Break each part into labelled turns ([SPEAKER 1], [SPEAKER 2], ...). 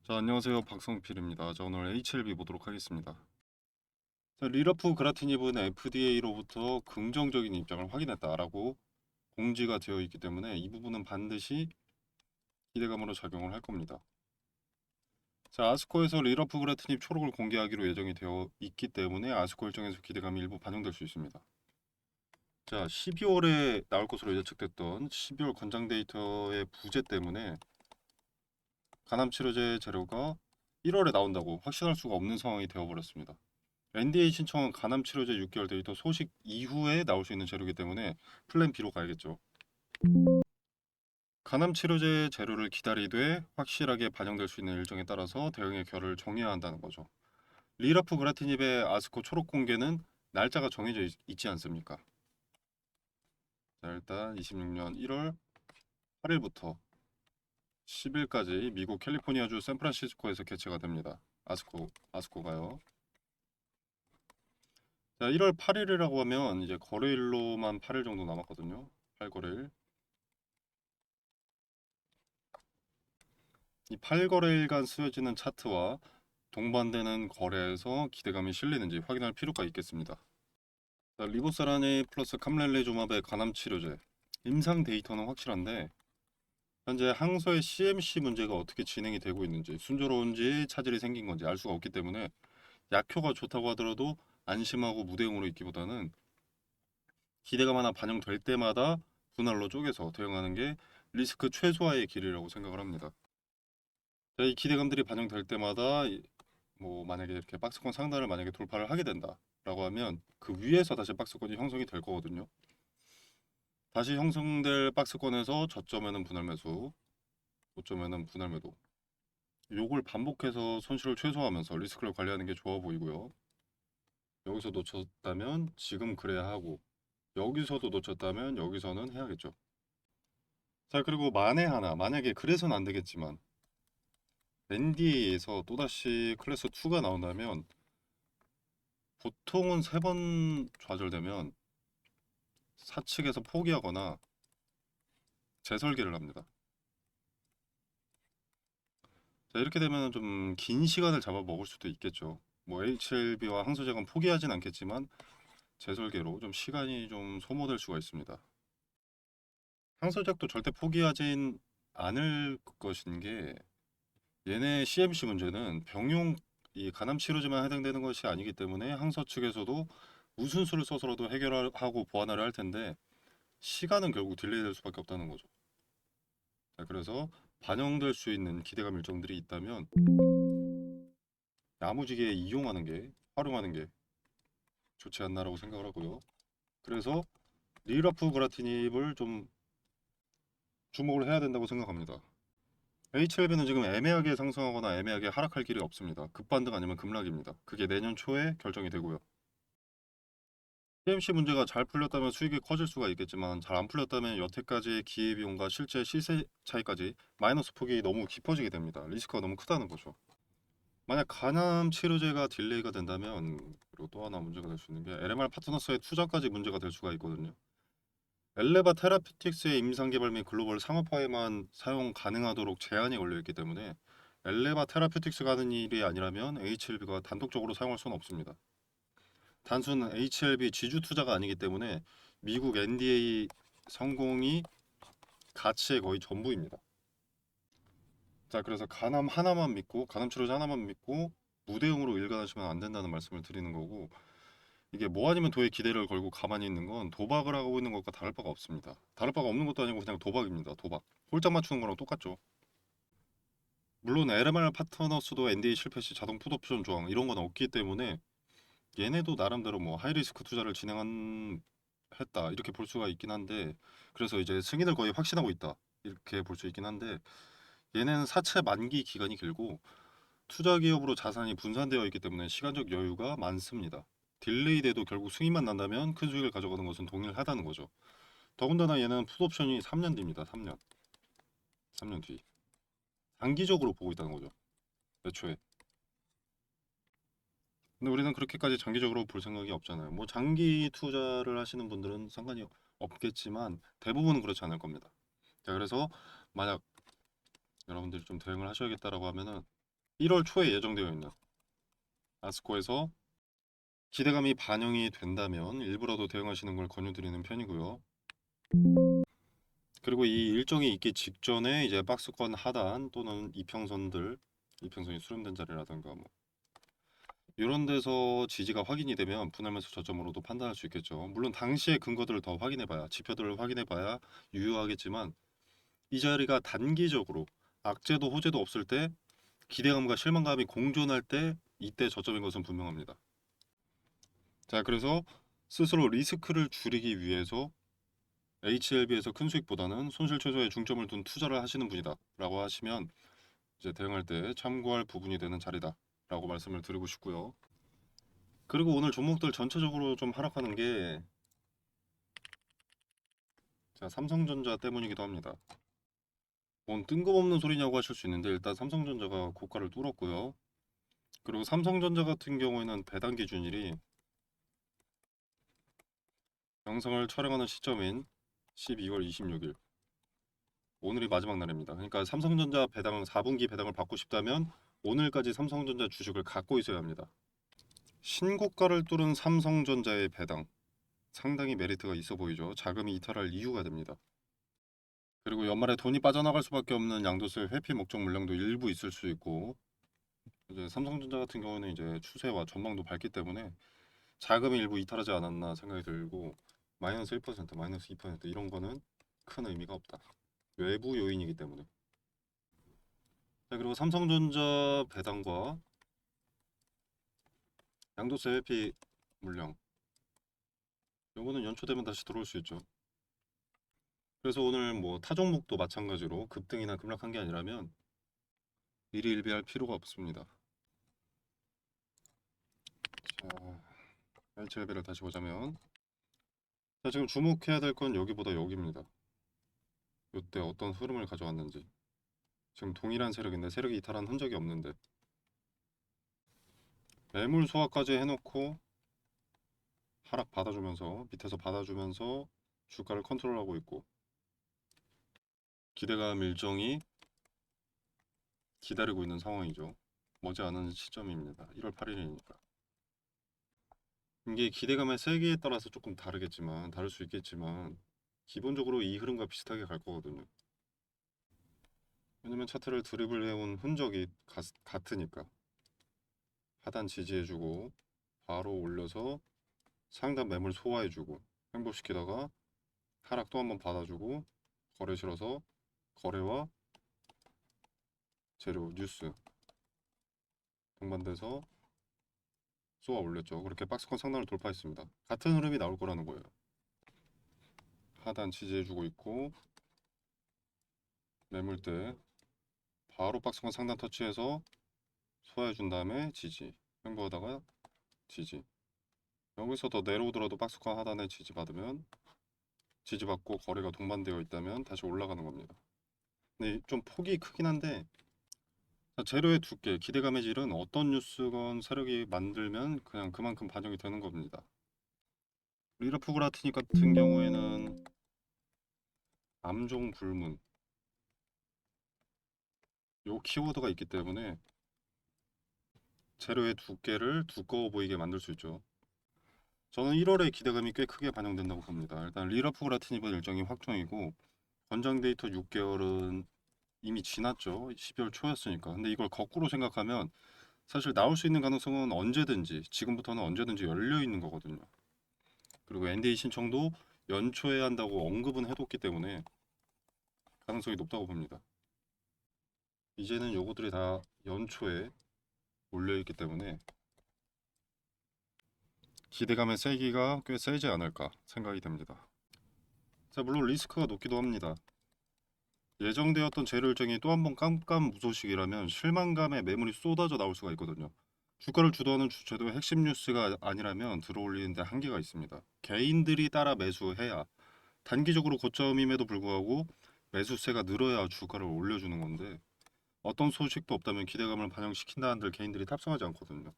[SPEAKER 1] 자, 안녕하세요. 박성필입니다. 자, 오늘 HLB 보도록 하겠습니다. 자, 리러프 그라티니브는 FDA로부터 긍정적인 입장을 확인했다라고 공지가 되어 있기 때문에 이 부분은 반드시 기대감으로 작용을 할 겁니다. 자, 아스코에서 리러프 그라티닙 초록을 공개하기로 예정이 되어 있기 때문에 아스코 일정에서 기대감이 일부 반영될 수 있습니다. 자, 12월에 나올 것으로 예측됐던 12월 권장 데이터의 부재 때문에 간암 치료제 재료가 1월에 나온다고 확신할 수가 없는 상황이 되어버렸습니다. NDA 신청은 간암 치료제 6개월 데이터 소식 이후에 나올 수 있는 재료이기 때문에 플랜 B로 가야겠죠. 간암 치료제 재료를 기다리되 확실하게 반영될 수 있는 일정에 따라서 대응의 결을 정해야 한다는 거죠. 리라프 그라티닙의 아스코 초록 공개는 날짜가 정해져 있지 않습니까? 자, 일단 26년 1월 8일부터 10일까지 미국 캘리포니아주 샌프란시스코에서 개최가 됩니다. 아스코가요. 자, 1월 8일이라고 하면 이제 거래일로만 8일 정도 남았거든요. 8거래일. 이 8거래일간 쓰여지는 차트와 동반되는 거래에서 기대감이 실리는지 확인할 필요가 있겠습니다. 자, 리보사라니 플러스 캄렐레조맙의 간암 치료제 임상 데이터는 확실한데 현재 항소의 CMC 문제가 어떻게 진행이 되고 있는지 순조로운지 차질이 생긴 건지 알 수가 없기 때문에 약효가 좋다고 하더라도 안심하고 무대응으로 있기보다는 기대감 하나 반영될 때마다 분할로 쪼개서 대응하는 게 리스크 최소화의 길이라고 생각을 합니다. 자, 이 기대감들이 반영될 때마다 뭐 만약에 이렇게 박스권 상단을 만약에 돌파를 하게 된다라고 하면 그 위에서 다시 박스권이 형성이 될 거거든요. 다시 형성될 박스권에서 저점에는 분할 매수, 고점에는 분할 매도. 요걸 반복해서 손실을 최소화하면서 리스크를 관리하는 게 좋아 보이고요. 여기서 놓쳤다면 지금 그래야 하고 여기서도 놓쳤다면 여기서는 해야겠죠. 자, 그리고 만에 하나 만약에 그래서는 안 되겠지만 NDA에서 또다시 클래스 2가 나온다면 보통은 3번 좌절되면 사측에서 포기하거나 재설계를 합니다. 자, 이렇게 되면 좀 긴 시간을 잡아 먹을 수도 있겠죠. 뭐 HLB와 항소작은 포기하진 않겠지만 재설계로 좀 시간이 좀 소모될 수가 있습니다. 항소작도 절대 포기하진 않을 것인 게 얘네 CMC 문제는 병용 이 간암 치료제만 해당되는 것이 아니기 때문에 항소 측에서도 무슨 수를 써서라도 해결하고 보완을 할 텐데 시간은 결국 딜레이 될 수밖에 없다는 거죠. 자, 그래서 반영될 수 있는 기대감 일정들이 있다면 야무지게 이용하는 게 활용하는 게 좋지 않나라고 생각을 하고요. 그래서 리라프 그라티닙을 좀 주목을 해야 된다고 생각합니다. HLB는 지금 애매하게 상승하거나 애매하게 하락할 길이 없습니다. 급반등 아니면 급락입니다. 그게 내년 초에 결정이 되고요. PMC 문제가 잘 풀렸다면 수익이 커질 수가 있겠지만 잘 안 풀렸다면 여태까지의 기회비용과 실제 시세 차이까지 마이너스 폭이 너무 깊어지게 됩니다. 리스크가 너무 크다는 거죠. 만약 간암 치료제가 딜레이가 된다면 그리고 또 하나 문제가 될 수 있는 게 LMR 파트너스의 투자까지 문제가 될 수가 있거든요. 엘레바 테라피틱스의 임상 개발 및 글로벌 상업화에만 사용 가능하도록 제한이 걸려 있기 때문에 엘레바 테라피틱스가 하는 일이 아니라면 HLB가 단독적으로 사용할 수는 없습니다. 단순 HLB 지주 투자가 아니기 때문에 미국 NDA 성공이 가치의 거의 전부입니다. 자, 그래서 간암 하나만 믿고 간암 치료제 하나만 믿고 무대응으로 일관하시면 안 된다는 말씀을 드리는 거고 이게 뭐 아니면 도에 기대를 걸고 가만히 있는 건 도박을 하고 있는 것과 다를 바가 없습니다. 다를 바가 없는 것도 아니고 그냥 도박입니다. 도박. 홀짝 맞추는 거랑 똑같죠. 물론 LMR 파트너스도 NDA 실패 시 자동 풋옵션 조항 이런 건 없기 때문에 얘네도 나름대로 뭐 하이리스크 투자를 진행한 했다 이렇게 볼 수가 있긴 한데 그래서 이제 승인을 거의 확신하고 있다 이렇게 볼 수 있긴 한데 얘네는 사채 만기 기간이 길고 투자 기업으로 자산이 분산되어 있기 때문에 시간적 여유가 많습니다. 딜레이 돼도 결국 승인만 난다면 큰 수익을 가져가는 것은 동일하다는 거죠. 더군다나 얘는 풋옵션이 3년 뒤입니다. 3년. 3년 뒤. 장기적으로 보고 있다는 거죠. 애초에. 근데 우리는 그렇게까지 장기적으로 볼 생각이 없잖아요. 뭐 장기 투자를 하시는 분들은 상관이 없겠지만 대부분은 그렇지 않을 겁니다. 자, 그래서 만약 여러분들이 좀 대응을 하셔야겠다라고 하면은 1월 초에 예정되어 있는 아스코에서 기대감이 반영이 된다면 일부라도 대응하시는 걸 권유드리는 편이고요. 그리고 이 일정이 있기 직전에 이제 박스권 하단 또는 이평선이 수렴된 자리라든가 뭐 이런 데서 지지가 확인이 되면 분할 매수 저점으로도 판단할 수 있겠죠. 물론 당시의 근거들을 더 확인해봐야, 지표들을 확인해봐야 유효하겠지만 이 자리가 단기적으로 악재도 호재도 없을 때 기대감과 실망감이 공존할 때 이때 저점인 것은 분명합니다. 자, 그래서 스스로 리스크를 줄이기 위해서 HLB에서 큰 수익보다는 손실 최소에 중점을 둔 투자를 하시는 분이다 라고 하시면 이제 대응할 때 참고할 부분이 되는 자리다 라고 말씀을 드리고 싶고요. 그리고 오늘 종목들 전체적으로 좀 하락하는 게 자, 삼성전자 때문이기도 합니다. 뭔 뜬금없는 소리냐고 하실 수 있는데 일단 삼성전자가 고가를 뚫었고요. 그리고 삼성전자 같은 경우에는 배당 기준일이 영상을 촬영하는 시점인 12월 26일 오늘이 마지막 날입니다. 그러니까 삼성전자 배당 4분기 배당을 받고 싶다면 오늘까지 삼성전자 주식을 갖고 있어야 합니다. 신고가를 뚫은 삼성전자의 배당 상당히 메리트가 있어 보이죠. 자금이 이탈할 이유가 됩니다. 그리고 연말에 돈이 빠져나갈 수밖에 없는 양도세 회피 목적 물량도 일부 있을 수 있고 이제 삼성전자 같은 경우는 이제 추세와 전망도 밝기 때문에 자금이 일부 이탈하지 않았나 생각이 들고 마이너스 1%, 마이너스 2% 이런 거는 큰 의미가 없다. 외부 요인이기 때문에. 자, 그리고 삼성전자 배당과 양도세 회피 물량 요거는 연초되면 다시 들어올 수 있죠. 그래서 오늘 뭐 타 종목도 마찬가지로 급등이나 급락한 게 아니라면 미리 일비할 필요가 없습니다. 자, HLB를 다시 보자면 자, 지금 주목해야 될 건 여기보다 여기입니다. 이때 어떤 흐름을 가져왔는지. 지금 동일한 세력인데 세력이 이탈한 흔적이 없는데 매물 소화까지 해놓고 하락 받아주면서 밑에서 받아주면서 주가를 컨트롤하고 있고 기대감 일정이 기다리고 있는 상황이죠. 머지않은 시점입니다. 1월 8일이니까. 이게 기대감의 세기에 따라서 조금 다를 수 있겠지만 기본적으로 이 흐름과 비슷하게 갈 거거든요. 왜냐면 차트를 드리블 해온 흔적이 같으니까 하단 지지해주고 바로 올려서 상단 매물 소화해주고 횡보시키다가 하락 또 한번 받아주고 거래 실어서 거래와 재료 뉴스 동반돼서 쏘아 올렸죠. 그렇게 박스권 상단을 돌파했습니다. 같은 흐름이 나올 거라는 거예요. 하단 지지해주고 있고 매물대 바로 박스권 상단 터치해서 소화해준 다음에 지지 횡보하다가 지지 여기서 더 내려오더라도 박스권 하단에 지지받으면 지지받고 거래가 동반되어 있다면 다시 올라가는 겁니다. 근데 좀 폭이 크긴 한데 재료의 두께, 기대감의 질은 어떤 뉴스건 세력이 만들면 그냥 그만큼 반영이 되는 겁니다. 리라프그라트닉 같은 경우에는 암종 불문 요 키워드가 있기 때문에 재료의 두께를 두꺼워 보이게 만들 수 있죠. 저는 1월에 기대감이 꽤 크게 반영된다고 봅니다. 일단 리라프그라트닉은 일정이 확정이고 권장 데이터 6개월은 이미 지났죠. 12월 초였으니까. 근데 이걸 거꾸로 생각하면 사실 나올 수 있는 가능성은 언제든지 지금부터는 언제든지 열려 있는 거거든요. 그리고 NDA 신청도 연초에 한다고 언급은 해뒀기 때문에 가능성이 높다고 봅니다. 이제는 요거들이 다 연초에 몰려있기 때문에 기대감의 세기가 꽤 세지 않을까 생각이 됩니다. 자, 물론 리스크가 높기도 합니다. 예정되었던 재료 일정이 또 한 번 깜깜무소식이라면 실망감에 매물이 쏟아져 나올 수가 있거든요. 주가를 주도하는 주체도 핵심 뉴스가 아니라면 들어올리는데 한계가 있습니다. 개인들이 따라 매수해야 단기적으로 고점임에도 불구하고 매수세가 늘어야 주가를 올려주는 건데 어떤 소식도 없다면 기대감을 반영시킨다 한들 개인들이 탑승하지 않거든요.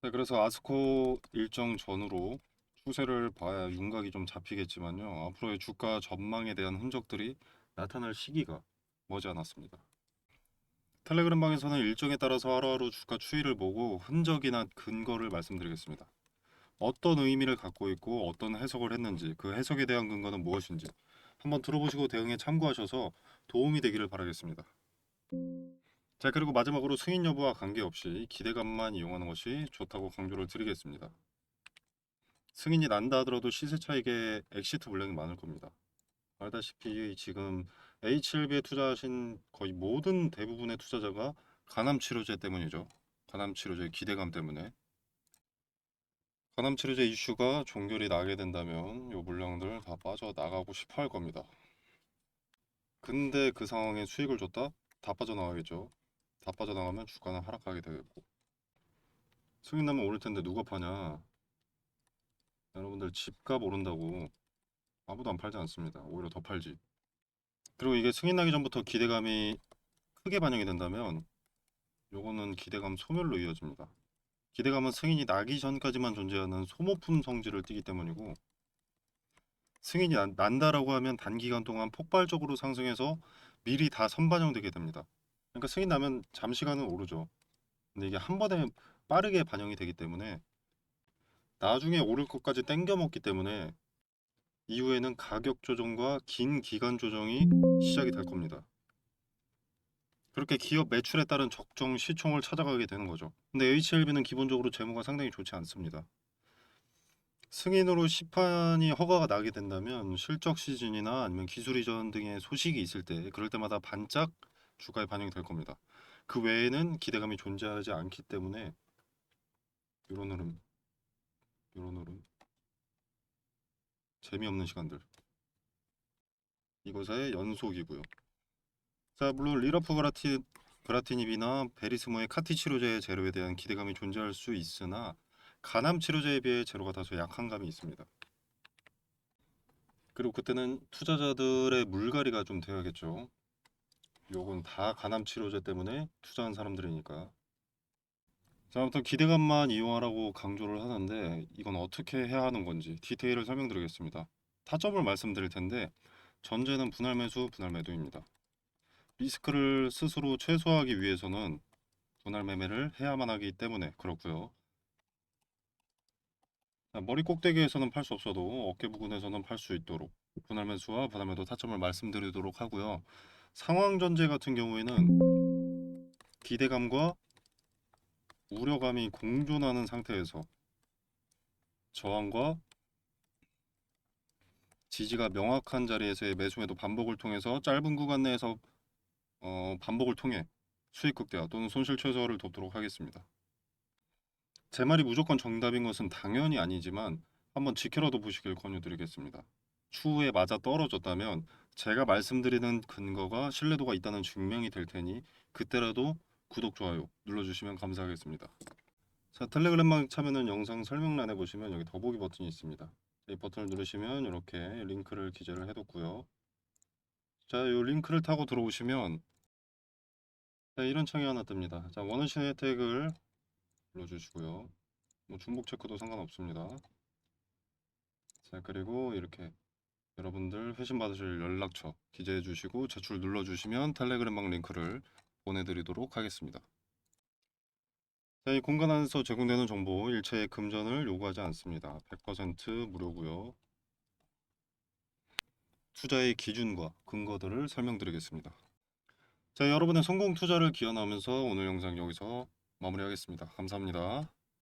[SPEAKER 1] 네, 그래서 아스코 일정 전후로 추세를 봐야 윤곽이 좀 잡히겠지만요. 앞으로의 주가 전망에 대한 흔적들이 나타날 시기가 머지않았습니다. 텔레그램 방에서는 일정에 따라서 하루하루 주가 추이를 보고 흔적이나 근거를 말씀드리겠습니다. 어떤 의미를 갖고 있고 어떤 해석을 했는지, 그 해석에 대한 근거는 무엇인지 한번 들어보시고 대응에 참고하셔서 도움이 되기를 바라겠습니다. 자, 그리고 마지막으로 승인 여부와 관계없이 기대감만 이용하는 것이 좋다고 강조를 드리겠습니다. 승인이 난다 하더라도 시세 차익에 엑시트 물량이 많을 겁니다. 알다시피 지금 H7B에 투자하신 거의 모든 대부분의 투자자가 간암치료제 때문이죠. 간암치료제 기대감 때문에. 간암치료제 이슈가 종결이 나게 된다면 요 물량들 다 빠져나가고 싶어 할 겁니다. 근데 그 상황에 수익을 줬다? 다 빠져나가겠죠. 다 빠져나가면 주가는 하락하게 되겠고. 승인 나면 오를 텐데 누가 파냐? 여러분들 집값 오른다고 아무도 안 팔지 않습니다. 오히려 더 팔지. 그리고 이게 승인 나기 전부터 기대감이 크게 반영이 된다면 요거는 기대감 소멸로 이어집니다. 기대감은 승인이 나기 전까지만 존재하는 소모품 성질을 띠기 때문이고, 승인이 난다라고 하면 단기간 동안 폭발적으로 상승해서 미리 다 선반영되게 됩니다. 그러니까 승인 나면 잠시간은 오르죠. 근데 이게 한 번에 빠르게 반영이 되기 때문에 나중에 오를 것까지 땡겨 먹기 때문에 이후에는 가격 조정과 긴 기간 조정이 시작이 될 겁니다. 그렇게 기업 매출에 따른 적정 시총을 찾아가게 되는 거죠. 근데 HLB는 기본적으로 재무가 상당히 좋지 않습니다. 승인으로 시판이 허가가 나게 된다면 실적 시즌이나 아니면 기술 이전 등의 소식이 있을 때 그럴 때마다 반짝 주가에 반영이 될 겁니다. 그 외에는 기대감이 존재하지 않기 때문에 이런 흐름, 이런 흐름, 재미없는 시간들 이것의 연속이고요. 자, 물론 리러프 그라티닙이나 베리스모의 카티 치료제의 재료에 대한 기대감이 존재할 수 있으나 간암 치료제에 비해 재료가 다소 약한 감이 있습니다. 그리고 그때는 투자자들의 물갈이가 좀 돼야겠죠. 요건 다 간암 치료제 때문에 투자한 사람들이니까. 자, 아무튼 기대감만 이용하라고 강조를 하는데 이건 어떻게 해야 하는 건지 디테일을 설명드리겠습니다. 타점을 말씀드릴 텐데 전제는 분할 매수, 분할 매도입니다. 리스크를 스스로 최소화하기 위해서는 분할 매매를 해야만 하기 때문에 그렇고요. 자, 머리 꼭대기에서는 팔 수 없어도 어깨 부근에서는 팔 수 있도록 분할 매수와 분할 매도 타점을 말씀드리도록 하고요. 상황 전제 같은 경우에는 기대감과 우려감이 공존하는 상태에서 저항과 지지가 명확한 자리에서의 매수 매도 반복을 통해서 짧은 구간 내에서 반복을 통해 수익 극대화 또는 손실 최소화를 돕도록 하겠습니다. 제 말이 무조건 정답인 것은 당연히 아니지만 한번 지켜라도 보시길 권유드리겠습니다. 추후에 맞아 떨어졌다면 제가 말씀드리는 근거가 신뢰도가 있다는 증명이 될 테니 그때라도 구독, 좋아요 눌러주시면 감사하겠습니다. 자, 텔레그램방 참여는 영상 설명란에 보시면 여기 더보기 버튼이 있습니다. 이 버튼을 누르시면 이렇게 링크를 기재를 해뒀고요. 자, 이 링크를 타고 들어오시면 자, 이런 창이 하나 뜹니다. 자, 원하시는 혜택을 눌러주시고요. 뭐 중복 체크도 상관없습니다. 자, 그리고 이렇게 여러분들 회신 받으실 연락처 기재해 주시고 제출 눌러 주시면 텔레그램방 링크를 보내드리도록 하겠습니다. 자, 이 공간 안에서 제공되는 정보 일체의 금전을 요구하지 않습니다. 100% 무료고요. 투자의 기준과 근거들을 설명드리겠습니다. 자, 여러분의 성공 투자를 기원하면서 오늘 영상 여기서 마무리하겠습니다. 감사합니다.